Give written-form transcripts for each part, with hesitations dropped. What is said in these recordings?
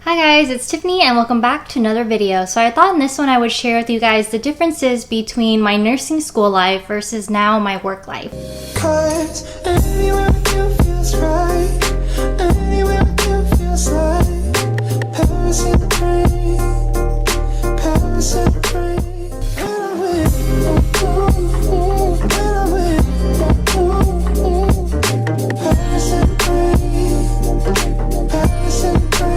Hi guys, it's Tiffany and welcome back to another video. So I thought in this one I would share with you guys the differences between my nursing school life versus now my work life. 'Cause anywhere you feels right, anywhere you feels like Paris in the rain, Paris in the rain. When I'm with you, when I'm with you, Paris in the rain, Paris in the rain.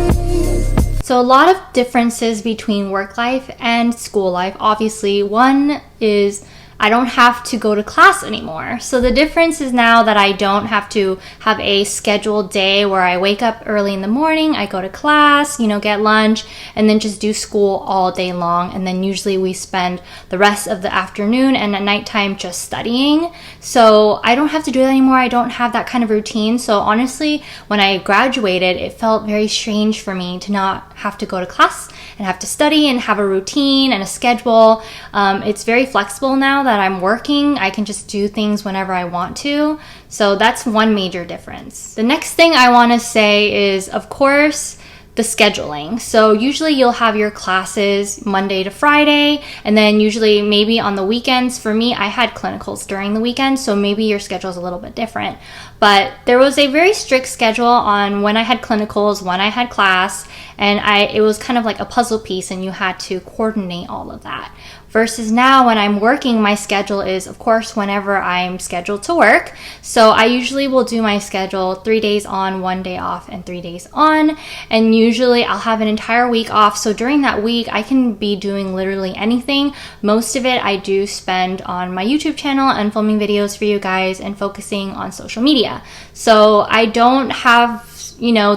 So a lot of differences between work life and school life. Obviously, one is I don't have to go to class anymore. So the difference is now that I don't have to have a scheduled day where I wake up early in the morning, I go to class, get lunch, and then just do school all day long. And then usually we spend the rest of the afternoon and at nighttime just studying. So I don't have to do that anymore. I don't have that kind of routine. So honestly, when I graduated, it felt very strange for me to not have to go to class and have to study and have a routine and a schedule. It's very flexible now that I'm working. I can just do things whenever I want to. So that's one major difference. The next thing I want to say is, of course, the scheduling. So usually you'll have your classes Monday to Friday, and then usually maybe on the weekends. For me, I had clinicals during the weekend, so maybe your schedule is a little bit different. But there was a very strict schedule on when I had clinicals, when I had class, and it was kind of like a puzzle piece, and you had to coordinate all of that. Versus now when I'm working, my schedule is, of course, whenever I'm scheduled to work. So I usually will do my schedule 3 days on, 1 day off, and 3 days on. And usually I'll have an entire week off. So during that week, I can be doing literally anything. Most of it I do spend on my YouTube channel and filming videos for you guys and focusing on social media. So I don't have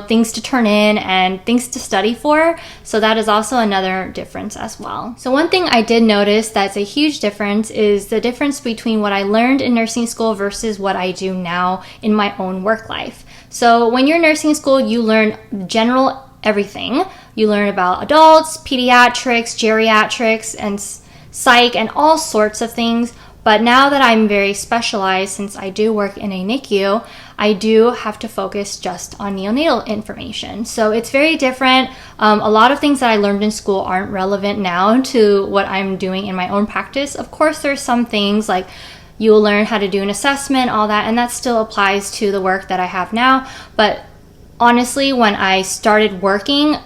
things to turn in and things to study for. So that is also another difference as well. So one thing I did notice that's a huge difference is the difference between what I learned in nursing school versus what I do now in my own work life. So when you're in nursing school, you learn general everything. You learn about adults, pediatrics, geriatrics, and psych, and all sorts of things. But now that I'm very specialized, since I do work in a NICU, I do have to focus just on neonatal information. So it's very different. A lot of things that I learned in school aren't relevant now to what I'm doing in my own practice. Of course, there's some things like you'll learn how to do an assessment, all that, and that still applies to the work that I have now. But honestly, when I started working,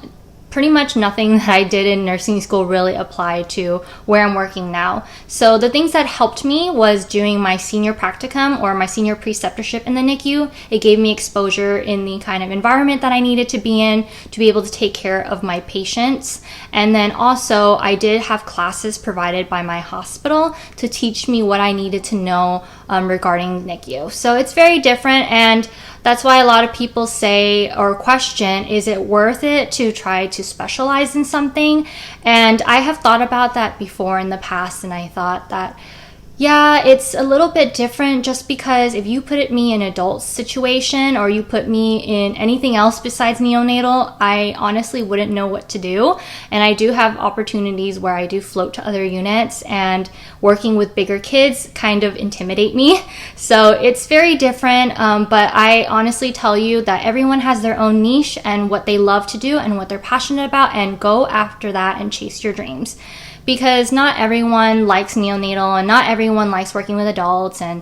pretty much nothing that I did in nursing school really applied to where I'm working now. So the things that helped me was doing my senior practicum or my senior preceptorship in the NICU. It gave me exposure in the kind of environment that I needed to be in to be able to take care of my patients. And then also I did have classes provided by my hospital to teach me what I needed to know regarding NICU. So it's very different, and that's why a lot of people say or question, is it worth it to try to specialize in something? And I have thought about that before in the past, and I thought that, yeah, it's a little bit different just because if you put me in an adult situation or you put me in anything else besides neonatal, I honestly wouldn't know what to do. And I do have opportunities where I do float to other units, and working with bigger kids kind of intimidate me. So it's very different, but I honestly tell you that everyone has their own niche and what they love to do and what they're passionate about, and go after that and chase your dreams. Because not everyone likes neonatal and not everyone likes working with adults and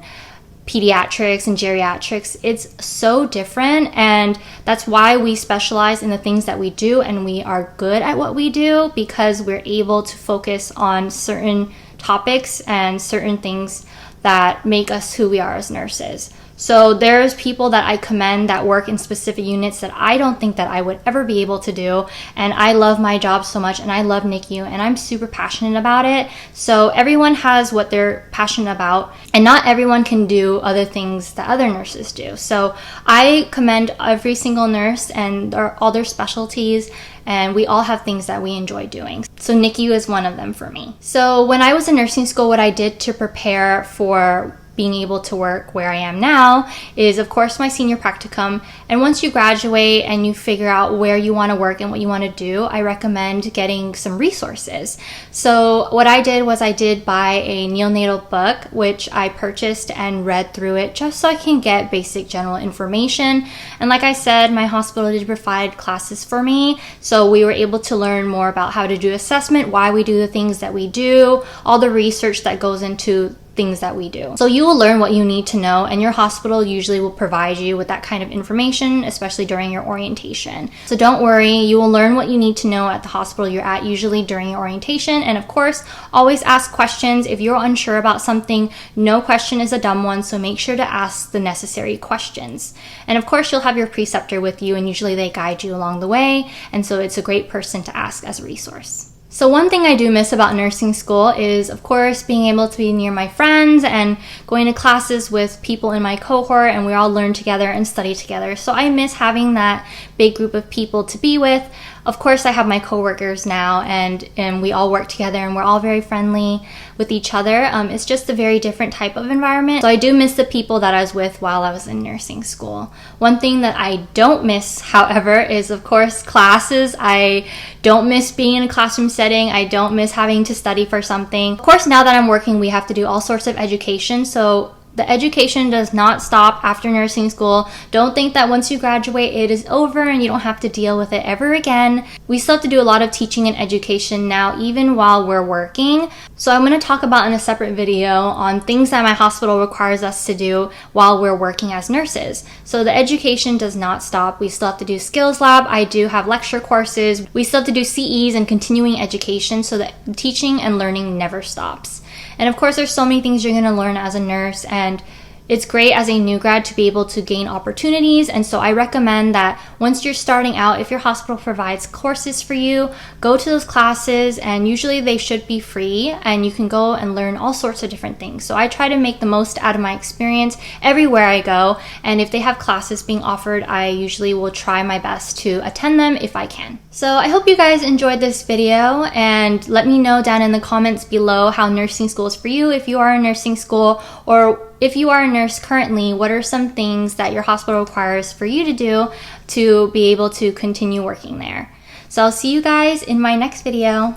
pediatrics and geriatrics. It's so different, and that's why we specialize in the things that we do, and we are good at what we do because we're able to focus on certain topics and certain things that make us who we are as nurses. So there's people that I commend that work in specific units that I don't think that I would ever be able to do. And I love my job so much, and I love NICU, and I'm super passionate about it. So everyone has what they're passionate about, and not everyone can do other things that other nurses do. So I commend every single nurse and all their specialties, and we all have things that we enjoy doing. So NICU is one of them for me. So when I was in nursing school, what I did to prepare for being able to work where I am now is, of course, my senior practicum. And once you graduate and you figure out where you want to work and what you want to do, I recommend getting some resources. So what I did was I did buy a neonatal book, which I purchased and read through it just so I can get basic general information. And like I said, my hospital did provide classes for me, so we were able to learn more about how to do assessment, why we do the things that we do, all the research that goes into things that we do. So you will learn what you need to know, and your hospital usually will provide you with that kind of information, especially during your orientation. So don't worry, you will learn what you need to know at the hospital you're at, usually during your orientation. And of course, always ask questions. If you're unsure about something, no question is a dumb one, so make sure to ask the necessary questions. And of course, you'll have your preceptor with you, and usually they guide you along the way, and so it's a great person to ask as a resource. So one thing I do miss about nursing school is, of course, being able to be near my friends and going to classes with people in my cohort, and we all learn together and study together. So I miss having that big group of people to be with. Of course, I have my coworkers now, and we all work together, and we're all very friendly with each other. It's just a very different type of environment. So I do miss the people that I was with while I was in nursing school. One thing that I don't miss, however, is, of course, classes. I don't miss being in a classroom setting. I don't miss having to study for something. Of course, now that I'm working, we have to do all sorts of education. So the education does not stop after nursing school. Don't think that once you graduate, it is over and you don't have to deal with it ever again. We still have to do a lot of teaching and education now, even while we're working. So I'm going to talk about in a separate video on things that my hospital requires us to do while we're working as nurses. So the education does not stop. We still have to do skills lab. I do have lecture courses. We still have to do CEs and continuing education, so that teaching and learning never stops. And of course, there's so many things you're going to learn as a nurse, and it's great as a new grad to be able to gain opportunities. And so I recommend that once you're starting out, if your hospital provides courses for you, go to those classes, and usually they should be free, and you can go and learn all sorts of different things. So I try to make the most out of my experience everywhere I go, and if they have classes being offered, I usually will try my best to attend them if I can. So I hope you guys enjoyed this video, and let me know down in the comments below how nursing school is for you, if you are in nursing school, or if you are a nurse currently, what are some things that your hospital requires for you to do to be able to continue working there? So I'll see you guys in my next video.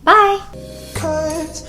Bye! 'Cause